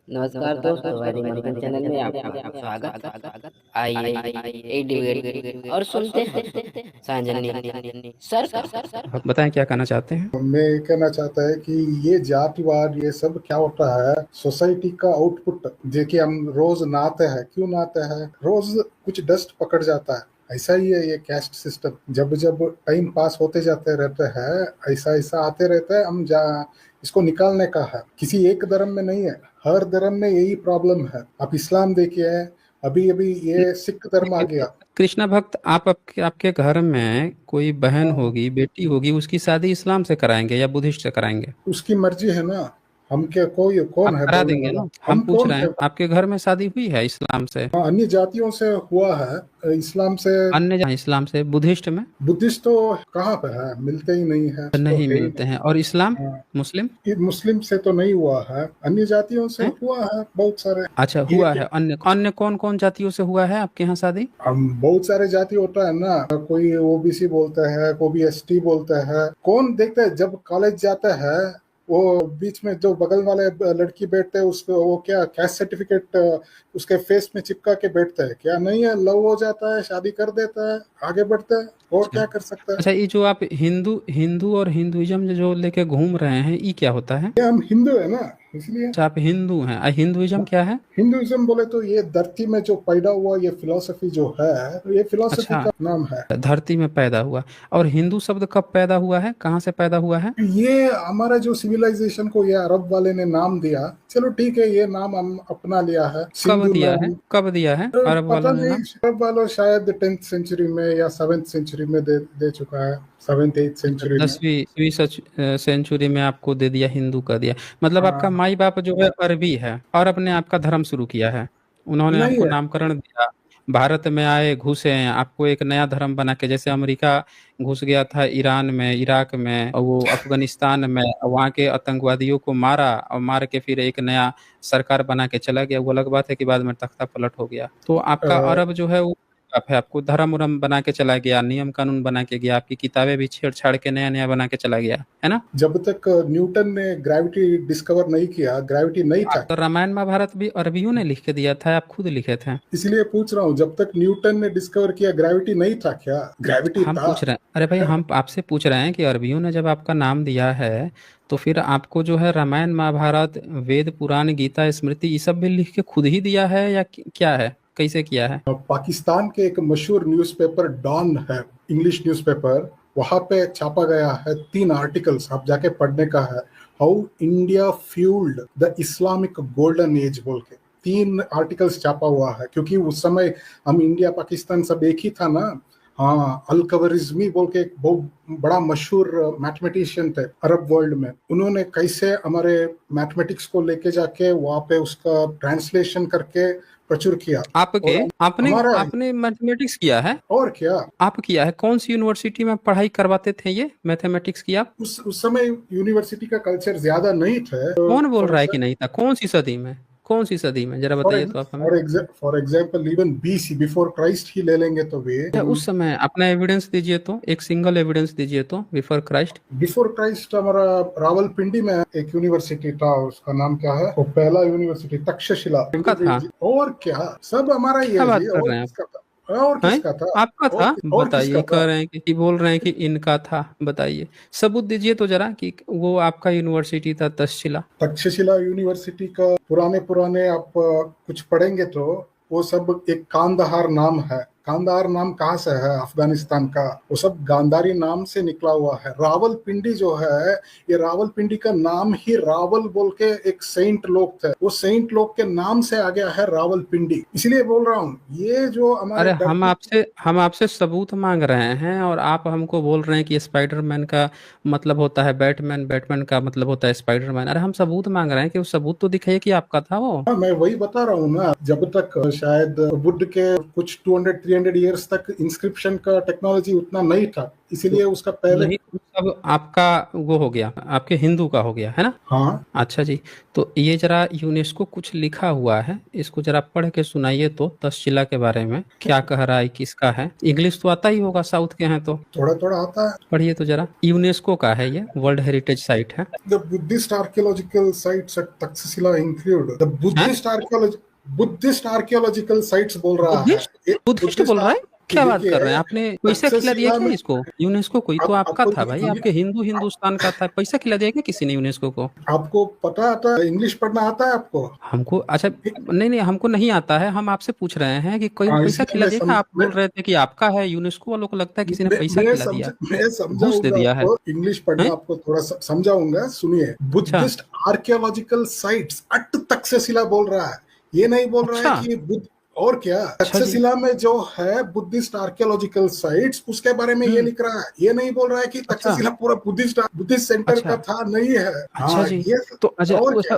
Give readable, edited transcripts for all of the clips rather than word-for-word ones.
नमस्कार दोस्तों, हमारे मनोरंजन चैनल में आपका स्वागत। आइए एक डिबेट और सुनते हैं सांजनी सर का। आप बताएं क्या कहना चाहते हैं। मैं ये कहना चाहता है कि ये जातिवाद ये सब क्या होता है, सोसाइटी का आउटपुट। देखिए हम रोज नहाते हैं, क्यों नहाते हैं? रोज कुछ डस्ट पकड़ जाता है। ऐसा ही है ये कैस्ट सिस्टम। जब जब टाइम पास होते जाते रहते हैं, ऐसा ऐसा आते रहता है। इसको निकालने का है, किसी एक धर्म में नहीं है, हर धर्म में यही प्रॉब्लम है। आप इस्लाम देखिए, अभी अभी ये सिख धर्म आ गया। कृष्णा भक्त, आपके घर में कोई बहन हाँ, होगी, बेटी होगी, उसकी शादी इस्लाम से कराएंगे या बुद्धिस्ट से कराएंगे? उसकी मर्जी है ना। हम क्या, कोई कौन आप है करा बोलने देंगे वाला? ना? हम हम पूछ कौन रहे है? हैं, आपके घर में शादी हुई है इस्लाम से? हाँ, अन्य जातियों से हुआ है, इस्लाम से। अन्य जहाँ इस्लाम से बुद्धिस्ट में बुद्धिस्ट तो कहाँ पे है, मिलते ही नहीं है तो नहीं है ही मिलते नहीं। हैं। और इस्लाम हाँ, मुस्लिम ये मुस्लिम से तो नहीं हुआ है, अन्य जातियों से है? हुआ है बहुत सारे। अच्छा, ये हुआ है। अन्य अन्य कौन कौन जातियों से हुआ है आपके यहाँ शादी? हम बहुत सारे जाति होता है ना, कोई ओबीसी बोलता है, कोई एसटी बोलता है। कौन देखता है जब कॉलेज जाता है? वो बीच में जो बगल वाले लड़की बैठते हैं, उसको वो क्या कैस्ट सर्टिफिकेट उसके फेस में चिपका के बैठता है? क्या नहीं है, लव हो जाता है, शादी कर देता है, आगे बढ़ता है। और अच्छा क्या कर सकता है? अच्छा, ये जो आप हिंदू हिंदू और हिंदुइज्म जो लेके घूम रहे हैं, ये क्या होता है? ये हम हिंदू है ना, इसलिए। अच्छा, आप हिंदू हैं। हिंदुइज्म क्या है? हिंदुइज्म बोले तो ये धरती में जो पैदा हुआ ये फिलोसफी जो है, ये फिलोसफी अच्छा, का नाम है। धरती में पैदा हुआ। और हिंदू शब्द कब पैदा हुआ है, कहाँ से पैदा हुआ है? ये हमारा जो सिविलाइजेशन को ये अरब वाले ने नाम दिया, चलो ठीक है, ये नाम हम अपना लिया है, कब सिंधु दिया है? नाम। कब दिया है अरब पता वालों ने नहीं, नाम? अरब वालों शायद 10th सेंचुरी में या 7th सेंचुरी में दे चुका है, 7th 8th अच्छा, सेंचुरी में। 10वीं सेंचुरी में आपको दे दिया, हिंदू कर दिया। मतलब आपका हाँ, माई बाप जो है अरबी है और अपने आपका धर्म शुरू किया है। उन्होंने नहीं आपको है। नामकरण दिया, भारत में आए, घुसे हैं, आपको एक नया धर्म बना के, जैसे अमेरिका घुस गया था ईरान में, इराक में, और वो अफगानिस्तान में, और वहाँ के आतंकवादियों को मारा, और मार के फिर एक नया सरकार बना के चला गया। वो अलग बात है कि बाद में तख्ता पलट हो गया। तो आपका अ, अरब जो है वो आप है, आपको धर्म उरम बना के चला गया, नियम कानून बना के गया, आपकी किताबें भी छेड़छाड़ के नया नया बना के चला गया, है ना? जब तक न्यूटन ने ग्रेविटी डिस्कवर नहीं किया, ग्रेविटी नहीं था। तो रामायण महाभारत भी अरबियों ने लिख के दिया था, आप खुद लिखे थे? इसलिए पूछ रहा हूँ, जब तक न्यूटन ने डिस्कवर किया, ग्रेविटी नहीं था क्या? ग्रेविटी हम था। पूछ रहे हैं, अरे भाई, हम आपसे पूछ रहे हैं कि अरबियों ने जब आपका नाम दिया है, तो फिर आपको जो है रामायण महाभारत, वेद पुराण, गीता स्मृति, ये सब भी लिख के खुद ही दिया है या क्या है, कैसे किया है? पाकिस्तान के एक मशहूर न्यूज़पेपर डॉन है, इंग्लिश न्यूज़पेपर, वहां पे छापा गया है 3 आर्टिकल्स, आप जाके पढ़ने का है। How India fuelled the Islamic golden age बोल के 3 आर्टिकल्स छापा हुआ है, क्योंकि उस समय हम इंडिया पाकिस्तान सब एक ही था ना। हाँ, अल खवारिज़मी बोल के एक बहुत बड़ा मशहूर मैथमेटिशियन थे अरब वर्ल्ड में। उन्होंने कैसे हमारे मैथमेटिक्स को लेके जाके वहां पे उसका ट्रांसलेशन करके प्रचुर किया। आपके और आपने हमारा, आपने मैथमेटिक्स किया है? और क्या, आप किया है? कौन सी यूनिवर्सिटी में पढ़ाई करवाते थे ये मैथमेटिक्स की आप? उस समय यूनिवर्सिटी का कल्चर ज्यादा नहीं था। कौन बोल फॉर रहा है कि नहीं था? कौन सी सदी में? कौन सी सदी में, जरा फॉर बताइए तो आप हमें। For example even BC, before Christ ही ले लेंगे तो भी। अच्छा, उस समय अपना एविडेंस दीजिए तो, एक सिंगल एविडेंस दीजिए तो, बिफोर क्राइस्ट। बिफोर क्राइस्ट हमारा रावलपिंडी में एक यूनिवर्सिटी था, उसका नाम क्या है, वो पहला यूनिवर्सिटी तक्षशिला। आपका था? और क्या, सब हमारा ही क्या है बात जी। कर और रहे हैं आप? किसका था? और हैं? किसका था? आपका था? और बताइए, किसका कह था? रहे हैं कि बोल रहे हैं कि इनका था। बताइए, सबूत दीजिए तो जरा कि वो आपका यूनिवर्सिटी था तक्षशिला। तक्षशिला यूनिवर्सिटी का पुराने पुराने आप कुछ पढ़ेंगे तो वो सब एक कांदाहार नाम है। कांदाहार नाम कहाँ से है? अफगानिस्तान का। वो सब गांधारी नाम से निकला हुआ है। रावलपिंडी जो है, ये रावलपिंडी का नाम ही रावल बोल के एक सेंट लोग थे, वो सेंट लोग के नाम से आ गया है रावलपिंडी। इसलिए बोल रहा हूँ, ये जो हमारे अरे, हम धरती। आपसे हम आपसे सबूत मांग रहे हैं और आप हमको बोल रहे हैं कि स्पाइडरमैन का मतलब होता है बैटमैन, बैटमैन का मतलब होता है स्पाइडरमैन। अरे, हम सबूत मांग रहे हैं कि वो सबूत तो दिखाइए कि आपका था वो। हाँ, मैं वही बता रहा हूँ ना, जब तक शायद बुद्ध के कुछ 200 300 ईयर्स तक इंस्क्रिप्शन का टेक्नोलॉजी उतना नहीं था, इसीलिए उसका पहले नहीं सब आपका वो हो गया, आपके हिंदू का हो गया है ना। हाँ अच्छा जी, तो ये जरा यूनेस्को कुछ लिखा हुआ है, इसको जरा पढ़ के सुनाइए तो तक्षशिला के बारे में क्या कह रहा है, किसका है। इंग्लिश तो आता ही होगा, साउथ के हैं तो थोड़ा थोड़ा आता है। पढ़िए तो जरा। यूनेस्को का है ये, वर्ल्ड हेरिटेज साइट है। The Buddhist archaeological sites at Taxila include the Buddhist archaeological sites बोल रहा है। बुद्धिस्ट बुद्धिस्ट बोल रहा है, क्या बात कर रहे हैं। आपने पैसा खिला दिया क्या इसको, यूनेस्को को? ये तो आपका था भाई, आपके हिंदुस्तान का था, पैसा खिला दिया क्या किसी ने यूनेस्को को? आपको पता आता है, इंग्लिश पढ़ना आता है आपको? हमको अच्छा नहीं हमको नहीं आता है, हम आपसे पूछ रहे हैं कि कोई पैसा खिला दिया क्या? आप बोल रहे थे कि आपका है, यूनेस्को वालों को लगता है किसी ने पैसा खिला दिया, मैं घूस दे दिया है। इंग्लिश पढ़ना आपको थोड़ा समझाऊंगा, सुनिए। Buddhist archaeological sites at Takshashila बोल रहा है, ये नहीं बोल रहा है कि बुद्ध और क्या। तक्षशिला में जो है बुद्धिस्ट आर्कियोलॉजिकल साइट्स, उसके बारे में ये लिख रहा है, ये नहीं बोल रहा है कि तक्षशिला पूरा बुद्धिस्ट सेंटर का था, नहीं है। अच्छा जी, तो अच्छा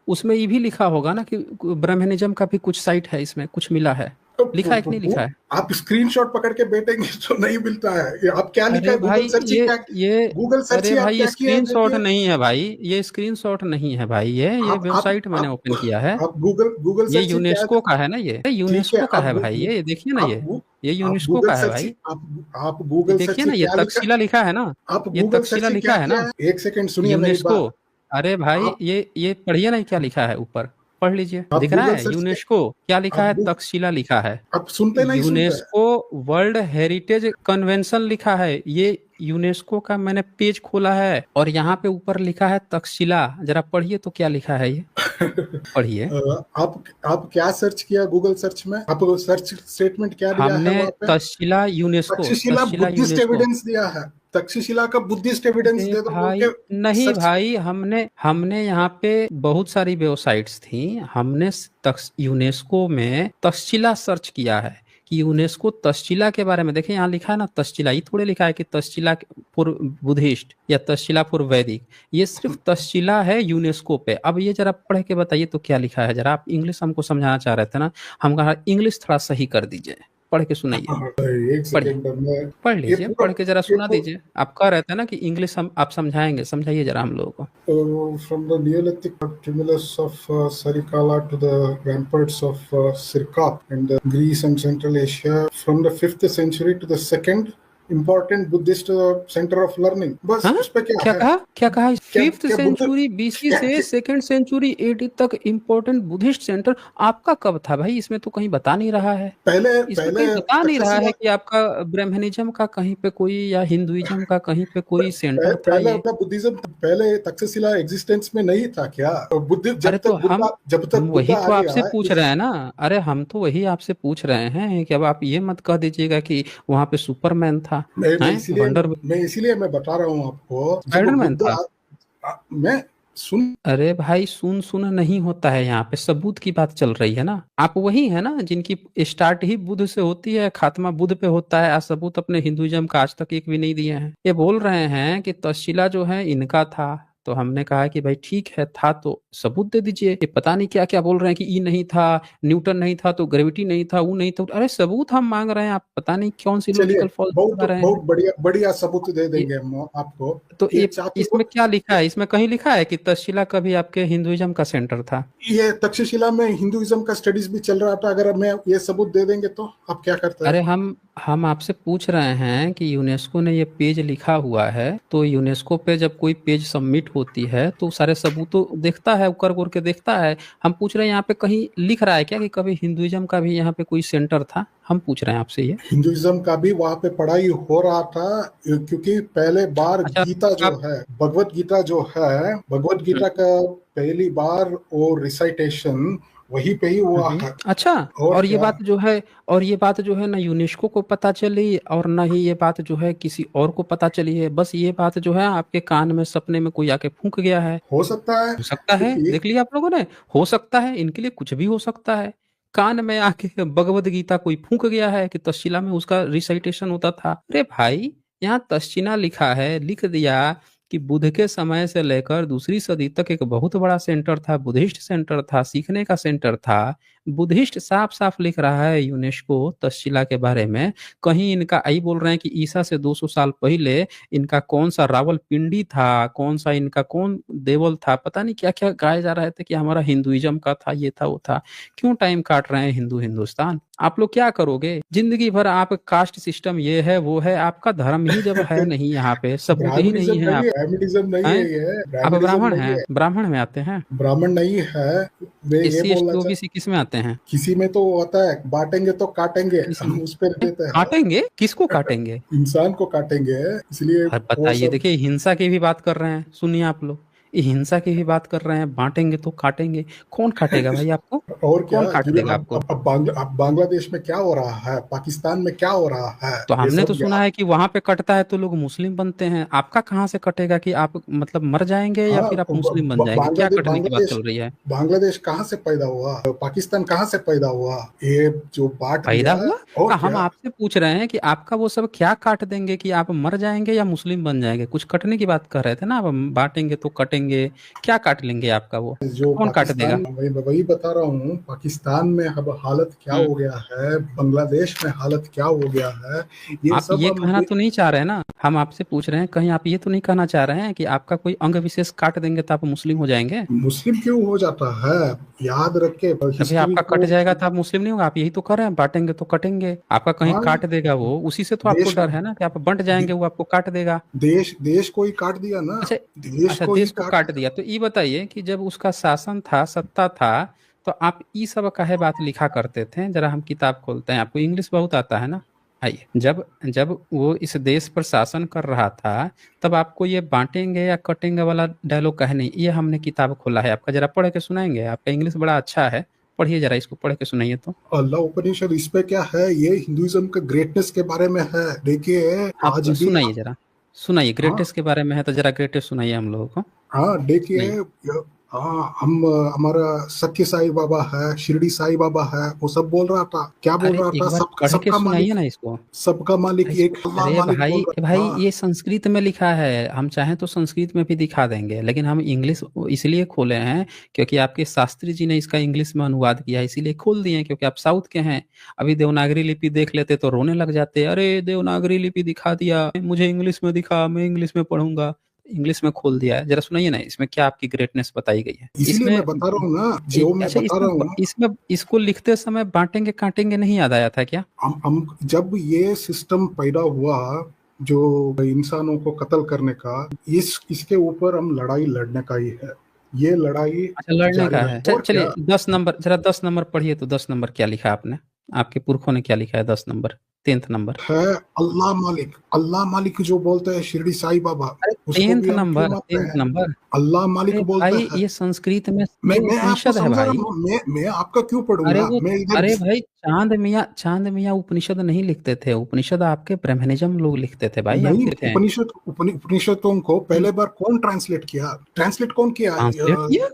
उसमें ये भी लिखा होगा ना कि ब्रह्मनिज्म का भी कुछ साइट है, इसमें कुछ मिला है, लिखा है कि नहीं लिखा है? आप स्क्रीनशॉट पकड़ के बैठेंगे तो नहीं मिलता है। आप क्या लिखा है गूगल सर्च, गूगल सर्च। अरे भाई ये स्क्रीनशॉट नहीं है भाई, ये स्क्रीनशॉट नहीं है भाई, ये वेबसाइट मैंने ओपन किया है। आप गूगल ये यूनेस्को का है ना, ये यूनेस्को का है भाई, ये देखिए ना, ये यूनेस्को का है भाई। आप गूगल देखिए ना, ये तक्षशिला लिखा है ना, ये तक्षशिला लिखा है ना। एक सेकंड सुनिए यूनेस्को, अरे भाई ये पढ़िए ना क्या लिखा है ऊपर, पढ़ लीजिए, दिख रहा है यूनेस्को क्या लिखा है, तक्षशिला लिखा है। आप सुनते नहीं, यूनेस्को वर्ल्ड हेरिटेज कन्वेंशन लिखा है, ये यूनेस्को का मैंने पेज खोला है और यहाँ पे ऊपर लिखा है तक्षशिला, जरा पढ़िए तो क्या लिखा है ये, पढ़िए। आप क्या सर्च किया गूगल सर्च में, आप सर्च स्टेटमेंट क्या दिया है? हमने Takshashila UNESCO, Takshashila Buddhist evidence दिया है, तक्षशिला का बुद्धिस्ट एविडेंस दे दो भाई। नहीं भाई, हमने यहाँ पे बहुत सारी वेबसाइट्स थी, हमने यूनेस्को में तक्षशिला सर्च किया है कि यूनेस्को तक्षशिला के बारे में देखें, यहाँ लिखा है ना तक्षशिला, ये थोड़े लिखा है कि तक्षशिला फॉर बुद्धिस्ट या तक्षशिला फॉर वैदिक, ये सिर्फ तक्षशिला है यूनेस्को पे। अब ये जरा पढ़ के बताइए तो क्या लिखा है, जरा आप इंग्लिश हमको समझाना चाह रहे थे ना, हम कहा इंग्लिश थोड़ा सही कर दीजिए, पढ़ के सुनाइए, पढ़ लीजिए, पढ़ के जरा सुना दीजिए। आप कह रहे थे ना कि इंग्लिश आप समझाएंगे, समझाइए जरा हम लोगों को। From the Neolithic tumulus of Sarikala to the ramparts of Sirkap in the Greece and Central Asia, from the 5th century to the 2nd important Buddhist center of learning। बस उस पे क्या कहा 5th सेंचुरी बीसी से 2nd century AD तक important Buddhist centre. आपका कब था भाई, इसमें तो कहीं बता नहीं रहा है, पहले बता नहीं रहा है कि आपका ब्रह्मनिज्म का कहीं पे कोई या हिंदुइज्म का कहीं पे कोई सेंटर था। पहले अपना बुद्धिज्म पहले तक्षशिला एग्जिस्टेंस में नहीं था क्या? बुद्ध जब तक वही तो आपसे पूछ रहे हैं ना, अरे हम तो वही आपसे पूछ रहे हैं कि अब आप ये मत कह दीजिएगा कि वहाँ पे सुपरमैन था। मैं इसीलिए मैं बता रहा हूँ आपको, स्पाइडरमैन था। मैं अरे भाई सुन नहीं होता है, यहाँ पे सबूत की बात चल रही है ना। आप वही है ना जिनकी स्टार्ट ही बुद्ध से होती है, खात्मा बुद्ध पे होता है। आज सबूत अपने हिंदुइज्म का आज तक एक भी नहीं दिए हैं। ये बोल रहे हैं कि तक्षशिला जो है इनका था, तो हमने कहा कि भाई ठीक है, था तो सबूत दे दीजिए। ये पता नहीं क्या क्या बोल रहे हैं कि ई नहीं था, न्यूटन नहीं था, तो ग्रेविटी नहीं था, वो नहीं था। अरे सबूत हम मांग रहे हैं, आप पता नहीं कौन सी लॉजिकल फॉल्ट बता रहे हैं। बहुत बढ़िया सबूत दे देंगे आपको। तो ये इसमें क्या लिखा है, इसमें कहीं लिखा है कि तक्षशिला कभी आपके हिंदुइज्म का सेंटर था? ये तक्षशिला में हिंदुइज्म का स्टडीज भी चल रहा था। अगर मैं ये सबूत दे देंगे तो आप क्या करते हैं? अरे हम आपसे पूछ रहे हैं कि यूनेस्को ने ये पेज लिखा हुआ है, तो यूनेस्को पे जब कोई पेज सबमिट होती है तो सारे सबूतों देखता है, उकर के देखता है। हम पूछ रहे हैं यहाँ पे कहीं लिख रहा है क्या कि कभी हिंदुइज्म का भी यहाँ पे कोई सेंटर था? हम पूछ रहे हैं आपसे ये। हिंदुइज्म का भी वहाँ पे पढ़ाई हो रहा था, क्योंकि पहले बार गीता जो है, भगवत गीता जो है, भगवत गीता का पहली बार वो रिसाइटेशन वहीं पे ही हुआ है। अच्छा, और ये बात जो है ना यूनेस्को को पता चली और ना ही ये बात जो है किसी और को पता चली है। बस ये बात जो है आपके कान में सपने में कोई आके फूंक गया है। हो सकता है देख लिया आप लोगों ने, हो सकता है, इनके लिए कुछ भी हो सकता है। कान में आके भगवत गीता कोई फूंक गया है कि तक्षशिला में उसका रिसाइटेशन होता था। अरे भाई, यहाँ तक्षशिला लिखा है, लिख दिया कि बुद्ध के समय से लेकर दूसरी सदी तक एक बहुत बड़ा सेंटर था, बुद्धिस्ट सेंटर था, सीखने का सेंटर था। बुद्धिस्ट साफ साफ लिख रहा है यूनेस्को तक्षशिला के बारे में। कहीं इनका आई बोल रहे हैं कि ईसा से 200 साल पहले इनका कौन सा रावलपिंडी था, कौन सा इनका कौन देवल था, पता नहीं क्या क्या गाए जा रहे थे कि हमारा हिंदुइज्म का था, ये था वो था। क्यों टाइम काट रहे हैं हिंदुस्तान? आप लोग क्या करोगे जिंदगी भर? आप कास्ट सिस्टम ये है वो है, आपका धर्म ही जब है नहीं, यहाँ पे सबूत ही नहीं है। आप ब्राह्मणिज्म नहीं है, ये आप ब्राह्मणिज्म ब्राह्मण नहीं हैं, है। ब्राह्मण में आते हैं? ब्राह्मण नहीं है, वे ये एससी एसटी बोलना ओबीसी किस में आते हैं? किसी में तो होता है बांटेंगे तो काटेंगे, किस हम में? उस पर देते हैं। काटेंगे? किसको काटेंगे? इंसान को काटेंगे, इसलिए और वो बताइए, सब। देखिए हिंसा की भी बात कर रहे हैं, सुनिए आप लोग, ये हिंसा की भी बात कर रहे हैं, बांटेंगे तो काटेंगे। कौन काटेगा भाई आपको? और क्या, कौन काट क्योंकि देगा आपको? अब बांग्लादेश में क्या हो रहा है, पाकिस्तान में क्या हो रहा है, तो ये हमने सब तो सुना है कि वहां पे कटता है तो लोग मुस्लिम बनते हैं। आपका कहाँ से कटेगा कि आप मतलब मर जाएंगे या हाँ, फिर आप मुस्लिम बन जाएंगे? क्या बांग्लादेश कटने की बात चल रही है? बांग्लादेश कहाँ से पैदा हुआ, पाकिस्तान कहाँ से पैदा हुआ, ये जो बांट पैदा दिया। हुआ? और तो हम क्या, आपसे पूछ रहे हैं कि आपका वो सब क्या काट देंगे कि आप मर जाएंगे या मुस्लिम बन जाएंगे? कुछ कटने की बात कर रहे थे ना आप, बांटेंगे तो कटेंगे। क्या काट लेंगे आपका वो? जो कौन काट देगा? पाकिस्तान, वही बता रहा हूँ, पाकिस्तान में अब हालत क्या हो गया है, बांग्लादेश में हालत क्या हो गया है, ये आप सब ये हम कहना तो नहीं चाह रहे ना, हम आपसे पूछ रहे हैं, कहीं आप ये तो नहीं कहना चाह रहे हैं कि आपका कोई अंग विशेष काट देंगे तो आप मुस्लिम हो जाएंगे? मुस्लिम क्यों हो जाता है, याद रखे तभी हिस्ट्री आपका कट को। जाएगा तो आप मुस्लिम नहीं होगा। आप यही तो कर रहे हैं, बांटेंगे तो कटेंगे। आपका कहीं हाँ, काट देगा वो, उसी से तो आपको देश डर है ना कि आप बंट जाएंगे, वो आपको काट देगा। देश को ही काट दिया ना, अच्छा। देश अच्छा, को ही देश को काट काट दिया। दिया तो ये बताइए कि जब उसका शासन था, सत्ता था, तो आप ये सब काहे बात लिखा करते थे? जरा हम किताब खोलते हैं, आपको इंग्लिश बहुत आता है ना। आइए, जब जब वो इस देश पर शासन कर रहा था, तब आपको ये बांटेंगे या कटेंगे वाला डायलॉग कहे नहीं। ये हमने किताब खोला है आपका, जरा पढ़ के सुनाएंगे? आपका इंग्लिश बड़ा अच्छा है, पढ़िए जरा, इसको पढ़ के सुनाइए तो। अल्लाह उपनिषद इस पे क्या है, ये हिंदुइज्म के ग्रेटनेस के बारे में है, देखिए आप आज भी। सुनाइए जरा, सुनाइए। हाँ, ग्रेटेस्ट के बारे में है तो जरा ग्रेटेस्ट सुनाइए हम लोगों को। हाँ देखिए, सुनाइए। हाँ, हम हमारा सत्य साई बाबा है, शिरडी साई बाबा है, वो सब बोल रहा था, क्या बोल अरे रहा था, एक बार सब पढ़ के सबका सुनाइए मालिक, ना इसको। सबका मालिक एक इसको अल्लाह अरे मालिक भाई बोल रहा भाई, था। ये संस्कृत में लिखा है, हम चाहें तो संस्कृत में भी दिखा देंगे, लेकिन हम इंग्लिश इसलिए खोले हैं क्योंकि आपके शास्त्री जी ने इसका इंग्लिश में अनुवाद किया है, इसीलिए खोल दिए हैं, क्योंकि आप साउथ के हैं। अभी देवनागरी लिपि देख लेते तो रोने लग जाते, अरे देवनागरी लिपि दिखा दिया, मुझे इंग्लिश में दिखा, मैं इंग्लिश में पढ़ूंगा। इंग्लिश में खोल दिया है, जरा सुनाइए ना, इसमें क्या आपकी ग्रेटनेस बताई गई है इसलिए इसमें? मैं बता रहा हूँ ना, जो मैं अच्छा, बता रहा हूँ। इसमें इसको लिखते समय बांटेंगे काटेंगे नहीं याद आया था क्या? हम जब ये सिस्टम पैदा हुआ, जो इंसानों को कत्ल करने का, इसके ऊपर हम लड़ाई लड़ने का ही है, ये लड़ाई अच्छा, लड़ने जारी का रहे। है। और क्या, चलिए 10 नंबर, जरा 10 नंबर पढ़िए तो। 10 नंबर क्या लिखा आपने, आपके पुरखों ने क्या लिखा है? 10 नंबर, 10th नंबर। है अल्लाह मालिक, अल्लाह मालिक जो बोलते हैं शिरडी साई बाबा, अरे उसको टेंथ भी हम क्यों नंबर, मानते टेंथ हैं, नंबर अल्लाह मालिक अरे बोलते भाई, हैं। ये संस्कृत में ये मैं आपको उपनिषद है समझा रहा भाई। हूँ, मैं आपका क्यों अरे पढ़ूंगा, वो, मैं इधर। अरे भाई, चांद मियाँ उपनिषद नहीं लिखते थे। उपनिषद आपके ब्रह्मनिज्म लोग लिखते थे भाई, नहीं, आपके थे। उपनिषदों को पहले बार कौन ट्रांसलेट किया, ट्रांसलेट कौन किया, ट्रांसलेट किया?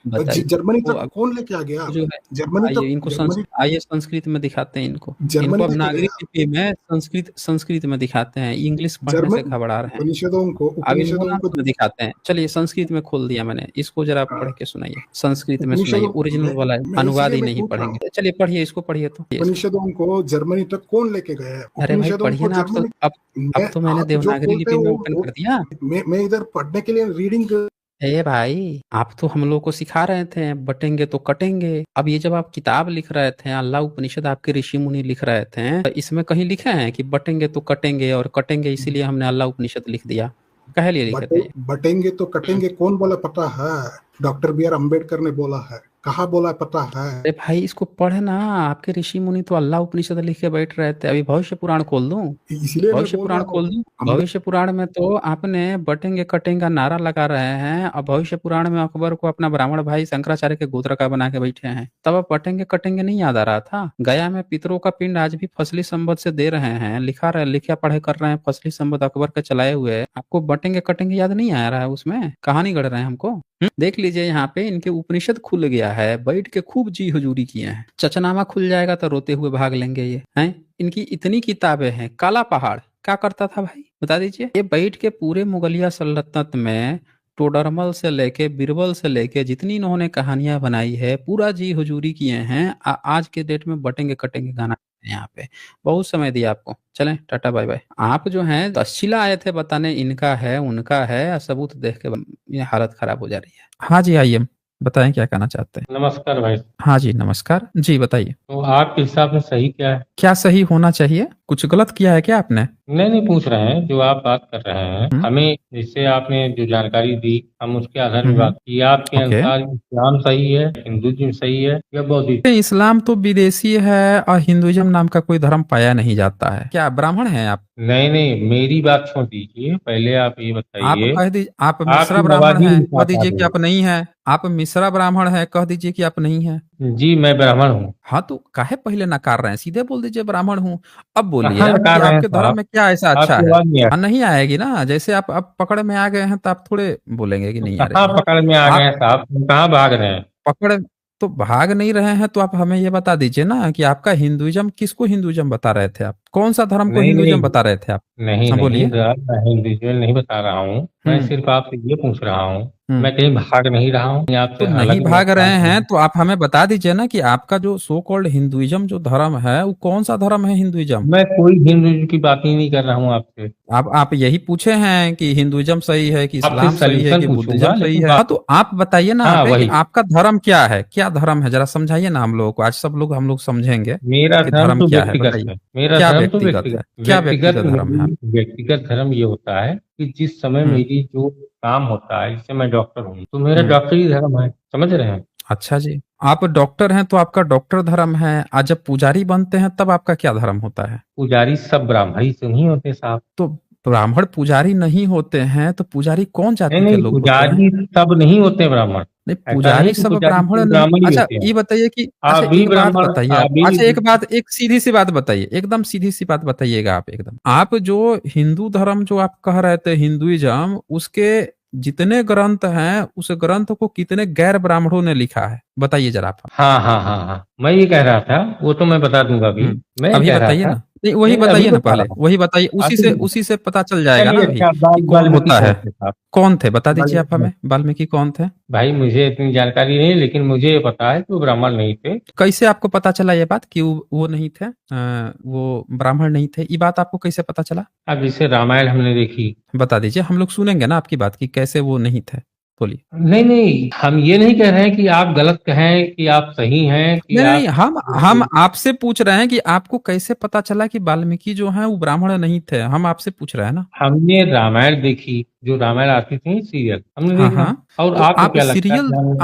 बताइए। जर्मनी वो तक कौन लेके आ गया, वो जो है, जर्मनी आइए तक, इनको जर्मनी आइए संस्कृत में दिखाते हैं इनको। इनको जर्मनी अब लेके नागरिक गया, लिपि में संस्कृत संस्कृत में दिखाते हैं, इंग्लिश पढ़ने से जर्मन घबरा रहे हैं। अब इनको उपनिषदों ना को में दिखाते हैं। चलिए संस्कृत में खोल दिया मैंने, इसको जरा हाँ, पढ़ के सुनाइए, संस्कृत में सुनाइए, उपनिषदों ओरिजिनल वाला है, मैं अनुवाद इसलिए ही मैं नहीं पूछ रहा हूँ, पढ़ेंगे। चलिए पढ़िए इसको, पढ़िए तो इसको। उपनिषदों को जर्मनी तक कौन लेके गया है, अरे भाई उपनिषदों पढ़िए को ना आप तो। जर्मनी। अब मैं, तो मैंने आप जो देवनागरी बोलते लिपि हो में ओपन कर दिया। मैं इधर पढ़ने के लिए रीडिंग। ए भाई, आप तो हम लोग को सिखा रहे थे बटेंगे तो कटेंगे। अब ये जब आप किताब लिख रहे थे, अल्लाह उपनिषद आपके ऋषि मुनि लिख रहे थे, तो इसमें कहीं लिखे हैं कि बटेंगे तो कटेंगे और कटेंगे इसीलिए हमने अल्लाह उपनिषद लिख दिया? कहे लिए लिखे थे ये? बटेंगे तो कटेंगे कौन बोला पता है, डॉक्टर बी आर अम्बेडकर ने बोला है, कहाँ बोला पता है। अरे भाई इसको पढ़े ना, आपके ऋषि मुनि तो अल्लाह उपनिषद लिख के बैठ रहे थे। अभी भविष्य पुराण खोल दूं? इसलिए मैं भविष्य बोल रहा पुराण खोल हूँ, दूं? भविष्य पुराण में तो आपने बटेंगे कटेंगे नारा लगा रहे हैं, और भविष्य पुराण में अकबर को अपना ब्राह्मण भाई शंकराचार्य के गोत्र का बना के बैठे हैं। तब अब बटेंगे कटेंगे नहीं याद आ रहा था? गया में पितरों का पिंड आज भी फसली संपद से दे रहे हैं, लिखा पढ़े कर रहे हैं, फसली संपद अकबर के चलाए हुए। आपको बटेंगे कटेंगे याद नहीं आ रहा है? उसमें कहानी गढ़ रहे हैं हमको। देख लीजिए यहाँ पे इनके उपनिषद खुल गया है, बैठ के खूब जी हुजूरी किए हैं। चचनामा खुल जाएगा तो रोते हुए भाग लेंगे ये हैं। इनकी इतनी किताबें हैं। काला पहाड़ क्या करता था भाई, बता दीजिए? ये बैठ के पूरे मुगलिया सल्तनत में टोडरमल से लेके बीरबल से लेके जितनी इन्होंने कहानियां बनाई है पूरा जी हुजूरी किए हैं। आज के डेट में बटेंगे कटेंगे गाना यहाँ पे। बहुत समय दिया आपको, चलें टाटा बाय बाय। आप जो हैं तस्शीला आए थे बताने इनका है उनका है, सबूत देख के ये हालत खराब हो जा रही है। हाँ जी आइए बताएं क्या कहना चाहते हैं। नमस्कार भाई। हाँ जी नमस्कार जी बताइए। तो आपके हिसाब से सही क्या है? क्या सही होना चाहिए? कुछ गलत किया है क्या आपने? नहीं पूछ रहे हैं, जो आप बात कर रहे हैं हमें, जिससे आपने जो जानकारी दी हम उसके आधार पर बात की। आपके ओके। अनुसार इस्लाम सही है, हिंदुइज्म सही है या बौद्धिज्म? इस्लाम तो विदेशी है और हिंदुइज्म नाम का कोई धर्म पाया नहीं जाता है। क्या ब्राह्मण हैं आप? नहीं मेरी बात छोड़ दीजिए, पहले आप ये आप बताइए। कह दीजिए आप मिश्रा आपकी ब्राह्मण आबादी हैं, के कह साथ दीजिए कि आ आप नहीं हैं। आप मिश्रा ब्राह्मण हैं, कह दीजिए कि आप नहीं हैं। गई। जी मैं ब्राह्मण हूँ। हाँ तो काहे पहले नकार रहे हैं? सीधे बोल दीजिए ब्राह्मण हूँ। अब बोलिए कहाँ आप कि नकार रहे हैं आपके धर्म साहब? में क्या ऐसा अच्छा आपकी है? आवाज नहीं आ हाँ नहीं आएगी ना, जैसे आप अब पकड़ में आ गए हैं तो आप थोड़े बोलेंगे कि नहीं आ कहाँ रही है। पकड़ में आ गए आप हैं साहब? तुम कहाँ भाग रहे हैं? पकड़ तो भाग नहीं रहे हैं तो आप हमें ये बता दीजिए ना कि आपका हिंदुइज्म किसको हिंदुइज्म बता रहे थे आप? कौन सा धर्म को नहीं हिंदुइज्म बता रहे थे आप? नहीं हाँ नहीं बोलिए। सर, मैं इंडिविजुअल नहीं बता रहा हूँ। मैं हम्म सिर्फ आपसे ये पूछ रहा हूँ, हम्म मैं कहीं भाग नहीं रहा हूँ, मैं आपसे तो नहीं अलग भाग रहे बात हैं तो आप हमें बता दीजिए ना कि आपका जो सो कॉल्ड हिंदुइज्म जो धर्म है वो कौन सा धर्म है हिंदुइज्म? मैं कोई हिंदू की बात ही नहीं कर रहा हूँ आपसे। आप यही पूछे हैं कि हिंदुइज्म सही है कि आपसे इस्लाम सही है सल्यूशन कि बुद्धिज्म पूछूंगा सही लेकिन है? हाँ बात। तो आप बताइए ना हाँ आके कि वही, आपका धर्म क्या है, क्या धर्म है, जरा समझाइए ना हम लोगों को। आज सब लोग हम लोग समझेंगे मेरा कि धर्म धर्म तो क्या है, व्यक्तिगत बताइए। है। मेरा क्या धर्म तो व्यक्तिगत है, व्यक्तिगत क्या व्यक्तिगत व्यक्तिगत धर्म है? व्यक्तिगत धर्म ये होता है कि जिस समय हम्म मेरी जो काम होता है, जैसे मैं डॉक्टर हूँ तो मेरा हम्म डॉक्टरी धर्म है, समझ रहे हैं? अच्छा जी। आप डॉक्टर हैं तो आपका डॉक्टर धर्म है। आज जब पुजारी बनते हैं तब आपका क्या धर्म होता है? पुजारी सब ब्राह्मणी से नहीं होते साहब। तो ब्राह्मण पुजारी नहीं होते हैं तो पुजारी कौन नहीं जाति के नहीं लोग होते हैं? पुजारी सब नहीं होते ब्राह्मण। नहीं ऐसा नहीं पुजारी कि सब पुजारी ब्राह्मण सब नहीं। ब्राह्मण ही अच्छा होते हैं। ये बताइए कि अच्छा आप भी एक बात ब्राह्मण, बताइए आप आप। भी। अच्छा एक बात, एक सीधी सी बात बताइए, एकदम सीधी सी बात बताइएगा आप एकदम। आप जो हिंदू धर्म जो आप कह रहे थे हिंदुइज्म, उसके जितने ग्रंथ हैं उस ग्रंथ को कितने गैर ब्राह्मणों ने लिखा है बताइए जरा आप। हाँ मैं ये कह रहा था, वो तो मैं बता दूंगा अभी। मैं ये अभी कह रहा बताइए था। ना। नहीं वही नहीं अभी बताइए ना, बता पहले रहा हूँ। वही बताइए, अभी उसी से पता चल जाएगा ना चलिए अभी अच्छा, कि कौन वाल्मीकि होता कौन है। थे साहब? कौन थे बता दीजिए आप वाल्मीकि। हमें, वाल्मीकि कौन थे? भाई मुझे इतनी जानकारी नहीं, लेकिन मुझे ये पता है कि वो ब्राह्मण नहीं थे। कैसे आपको पता चला ये बात कि वो नहीं थे, वो ब्राह्मण नहीं थे? ये बात आपको कैसे पता चला? अब जैसे रामायण हमने देखी। बता दीजिए, हम लोग सुनेंगे ना आपकी बात कि कैसे वो नहीं थे, बोलिए। नहीं हम ये नहीं कह रहे हैं कि आप गलत कहें कि आप सही हैं कि नहीं नहीं, आप। हम आपसे पूछ रहे हैं कि आपको कैसे पता चला कि वाल्मीकि जो हैं वो ब्राह्मण नहीं थे, हम आपसे पूछ रहे हैं ना। हमने रामायण देखी, जो रामायण आती थी सीरियल हमने हाँ देखा। हाँ। और तो आपको क्या लगता है कि हम।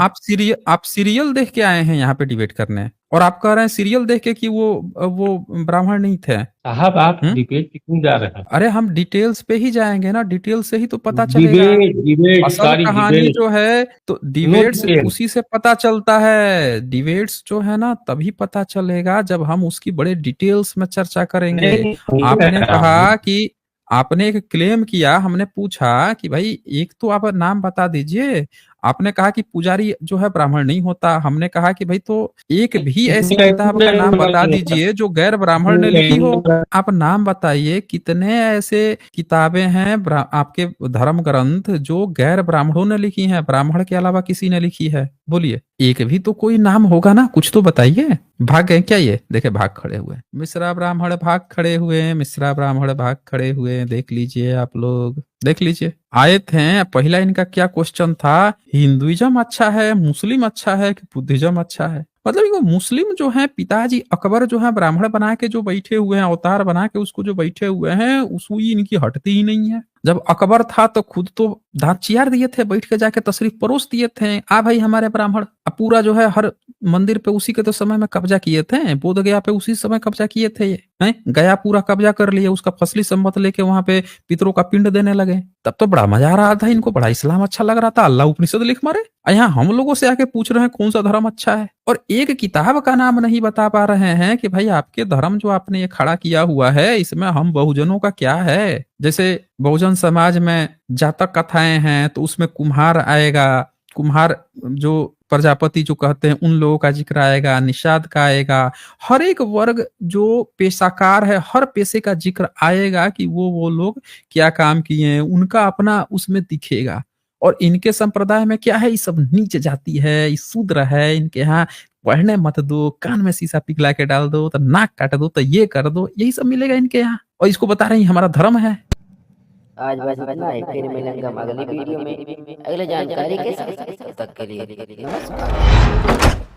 आप सीरियल देख के आए हैं यहाँ पे डिबेट करने, और आप कह रहे हैं सीरियल देख के कि वो ब्राह्मण नहीं थे। साहब आप हम्म डिबेट क्यों जा रहे हैं? अरे हम डिटेल्स पे ही जाएंगे ना, डिटेल्स से ही तो पता चलेगा। डिबेट डिबेट असल सारी कहानी डिबेट। जो है तो नो डिबेट्स डिटेल। उसी से पता चलता है। डिबेट्स जो है ना तभी पता चलेगा जब हम उसकी बड़े डिटेल्स में चर्चा करेंगे। नहीं नहीं कह आपने रहा हूँ। कहा कि आपने एक क्लेम किया, हमने पूछा कि भाई एक तो आप नाम बता दीजिए। आपने कहा कि पुजारी जो है ब्राह्मण नहीं होता। हमने कहा कि भाई तो एक भी ऐसी किताब का नाम बता दीजिए जो गैर ब्राह्मण ने लिखी हो। आप नाम बताइए कितने ऐसे किताबें हैं आपके धर्म ग्रंथ जो गैर ब्राह्मणों ने लिखी हैं, ब्राह्मण के अलावा किसी ने लिखी है? बोलिए, एक भी तो कोई नाम होगा ना, कुछ तो बताइए। भाग गए क्या? ये देखे भाग खड़े हुए, मिश्रा ब्राह्मण भाग खड़े हुए, मिश्रा ब्राह्मण भाग खड़े हुए। देख लीजिए आप लोग, देख लीजिए। आए थे, पहला इनका क्या क्वेश्चन था, हिंदुइज्म अच्छा है, मुस्लिम अच्छा है कि बुद्धिज्म अच्छा है? मतलब वो मुस्लिम जो है पिताजी अकबर जो है ब्राह्मण बना के जो बैठे हुए हैं, अवतार बना के उसको जो बैठे हुए हैं, उसकी इनकी हटती ही नहीं है। जब अकबर था तो खुद तो दांत चियार दिए थे, बैठ के जाके तशरीफ परोस दिए थे, आ भाई हमारे ब्राह्मण। अब पूरा जो है हर मंदिर पे उसी के तो समय में कब्जा किए थे, बोध गया पे उसी समय कब्जा किए थे ये हैं, गया पूरा कब्जा कर लिए, उसका फसली सम्मत लेके वहां पे पितरों का पिंड देने लगे। तब तो बड़ा मजा आ रहा था इनको, बड़ा इस्लाम अच्छा लग रहा था, अल्लाह उपनिषद लिख मारे। यहाँ हम लोगों से आके पूछ रहे हैं कौन सा धर्म अच्छा है, और एक किताब का नाम नहीं बता पा रहे हैं कि भाई आपके धर्म जो आपने ये खड़ा किया हुआ है इसमें हम बहुजनों का क्या है। जैसे बहुजन समाज में जातक कथाएं हैं तो उसमें कुम्हार आएगा, कुम्हार जो प्रजापति जो कहते हैं उन लोगों का जिक्र आएगा, निषाद का आएगा, हर एक वर्ग जो पेशाकार है हर पेशे का जिक्र आएगा कि वो लोग क्या काम किए हैं, उनका अपना उसमें दिखेगा। और इनके संप्रदाय में क्या है, ये सब नीच जाति है, ये शूद्र है, इनके यहाँ पढ़ने मत दो, कान में शीशा पिघला के डाल दो, तो नाक काट दो, तो ये कर दो, यही सब मिलेगा इनके यहाँ। और इसको बता रहे हैं हमारा धर्म है। आज बस इतना ही, फिर मिलेंगे हम अगली वीडियो में अगले जानकारी के साथ। तब तक के लिए नमस्कार।